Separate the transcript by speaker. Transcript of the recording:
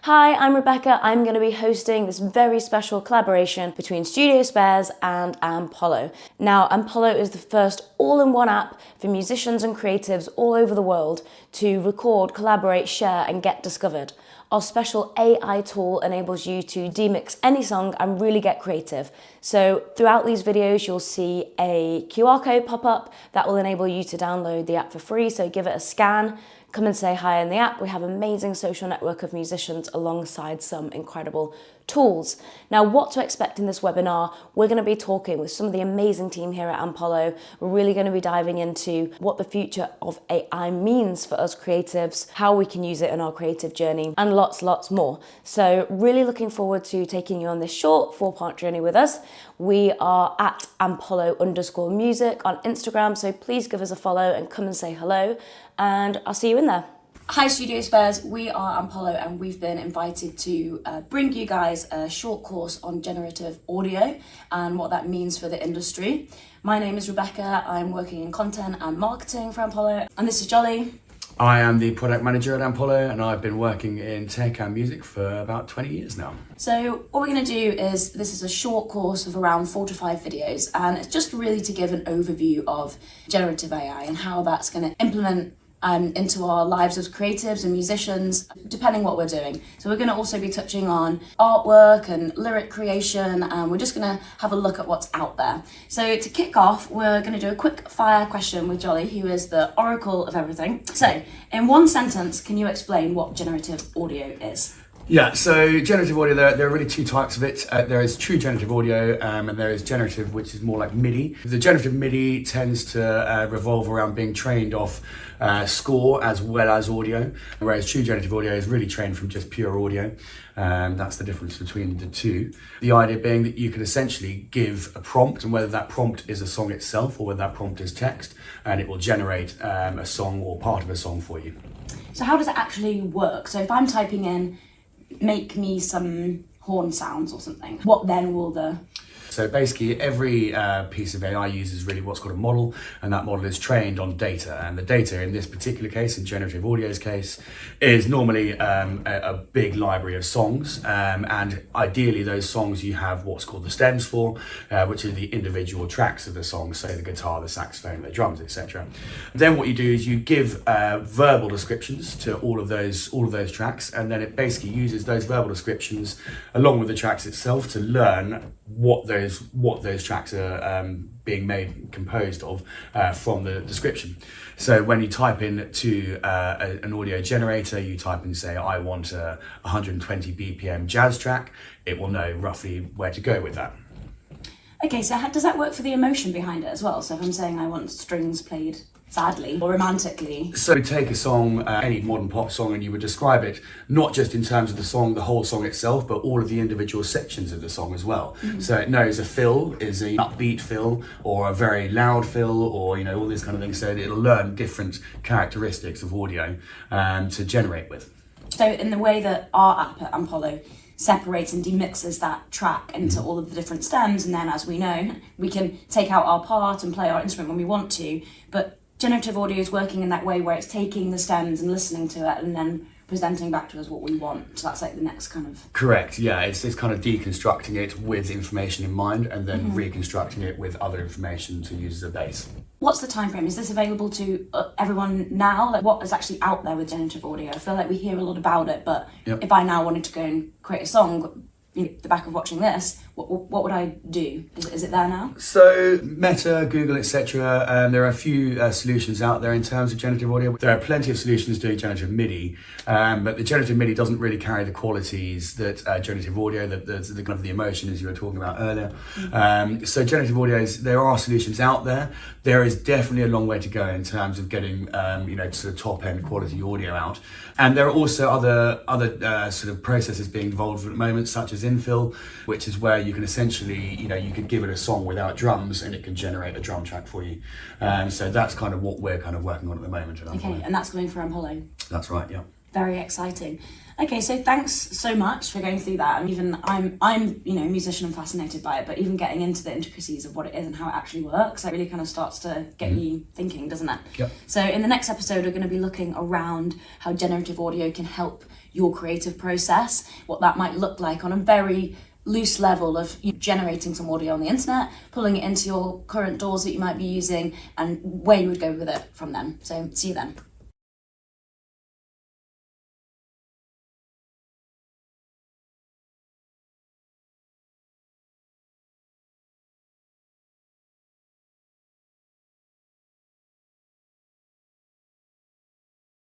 Speaker 1: Hi, I'm Rebekah. I'm going to be hosting this very special collaboration between Studiospares and Ampollo. Now, Ampollo is the first all-in-one app for musicians and creatives all over the world to record, collaborate, share and get discovered. Our special AI tool enables you to demix any song and really get creative. So throughout these videos, you'll see a QR code pop up that will enable you to download the app for free. So give it a scan, come and say hi in the app. We have an amazing social network of musicians alongside some incredible tools. Now, what to expect in this webinar, we're going to be talking with some of the amazing team here at Ampollo. We're really going to be diving into what the future of AI means for us creatives, how we can use it in our creative journey, and lots more. So really looking forward to taking you on this short 4-part journey with us. We are at Ampollo_music on Instagram, so please give us a follow and come and say hello, and I'll see you in there. Hi Studiospares, we are Ampollo and we've been invited to bring you guys a short course on generative audio and what that means for the industry. My name is Rebekah, I'm working in content and marketing for Ampollo, and this is Jolly.
Speaker 2: I am the product manager at Ampollo and I've been working in tech and music for about 20 years now.
Speaker 1: So what we're going to do is, this is a short course of around 4 to 5 videos, and it's just really to give an overview of generative AI and how that's going to implement into our lives as creatives and musicians, depending what we're doing. So we're going to also be touching on artwork and lyric creation, and we're just going to have a look at what's out there. So to kick off, we're going to do a quick fire question with Jolly, who is the oracle of everything. So in one sentence, can you explain what generative audio is?
Speaker 2: Yeah, so generative audio, there are really two types of it. There is true generative audio and there is generative, which is more like MIDI. The generative MIDI tends to revolve around being trained off score as well as audio, whereas true generative audio is really trained from just pure audio. That's the difference between the two. The idea being that you can essentially give a prompt, and whether that prompt is a song itself or whether that prompt is text, and it will generate a song or part of a song for you.
Speaker 1: So how does it actually work? So if I'm typing in, make me some horn sounds or something, what then will the...
Speaker 2: So basically every piece of AI uses really what's called a model, and that model is trained on data, and the data in this particular case, in generative audio's case, is normally a big library of songs, and ideally those songs you have what's called the stems for, which are the individual tracks of the song, say the guitar, the saxophone, the drums, etc. Then what you do is you give verbal descriptions to all of those tracks, and then it basically uses those verbal descriptions along with the tracks itself to learn what those tracks are being composed of from the description. So when you type in to an audio generator, you type in, say, I want a 120 BPM jazz track, it will know roughly where to go with that.
Speaker 1: Okay, so does that work for the emotion behind it as well? So if I'm saying I want strings played sadly or romantically.
Speaker 2: So take a song, any modern pop song, and you would describe it not just in terms of the song, the whole song itself, but all of the individual sections of the song as well. Mm-hmm. So it knows a fill is an upbeat fill or a very loud fill, or all these kind of things. So it'll learn different characteristics of audio to generate with.
Speaker 1: So in the way that our app at Ampollo separates and demixes that track into all of the different stems, and then, as we know, we can take out our part and play our instrument when we want to, but generative audio is working in that way where it's taking the stems and listening to it and then presenting back to us what we want. So that's like the next kind of...
Speaker 2: Correct, yeah. It's kind of deconstructing it with information in mind and then reconstructing it with other information to use as a base.
Speaker 1: What's the time frame? Is this available to everyone now? Like, what is actually out there with generative audio? I feel like we hear a lot about it, but if I now wanted to go and create a song, the back of watching this, what would I do? Is it there now?
Speaker 2: So Meta, Google, etc. There are a few solutions out there in terms of generative audio. There are plenty of solutions doing generative MIDI, but the generative MIDI doesn't really carry the qualities that generative audio, the kind of the emotion as you were talking about earlier. So generative audio, there are solutions out there. There is definitely a long way to go in terms of getting sort of top end quality audio out. And there are also other sort of processes being involved at the moment, such as infill, which is where you can essentially, you could give it a song without drums and it can generate a drum track for you. So that's kind of what we're kind of working on at the moment.
Speaker 1: Okay, and that's going for Ampollo?
Speaker 2: That's right, yeah.
Speaker 3: Very exciting. Okay, so thanks so much for going through that. And even I'm a musician and fascinated by it, but even getting into the intricacies of what it is and how it actually works, it really kind of starts to get you thinking, doesn't it?
Speaker 2: Yep.
Speaker 3: So in the next episode, we're going to be looking around how generative audio can help your creative process, what that might look like on a very loose level of generating some audio on the internet, pulling it into your current DAWs that you might be using, and where you would go with it from then. So see you then.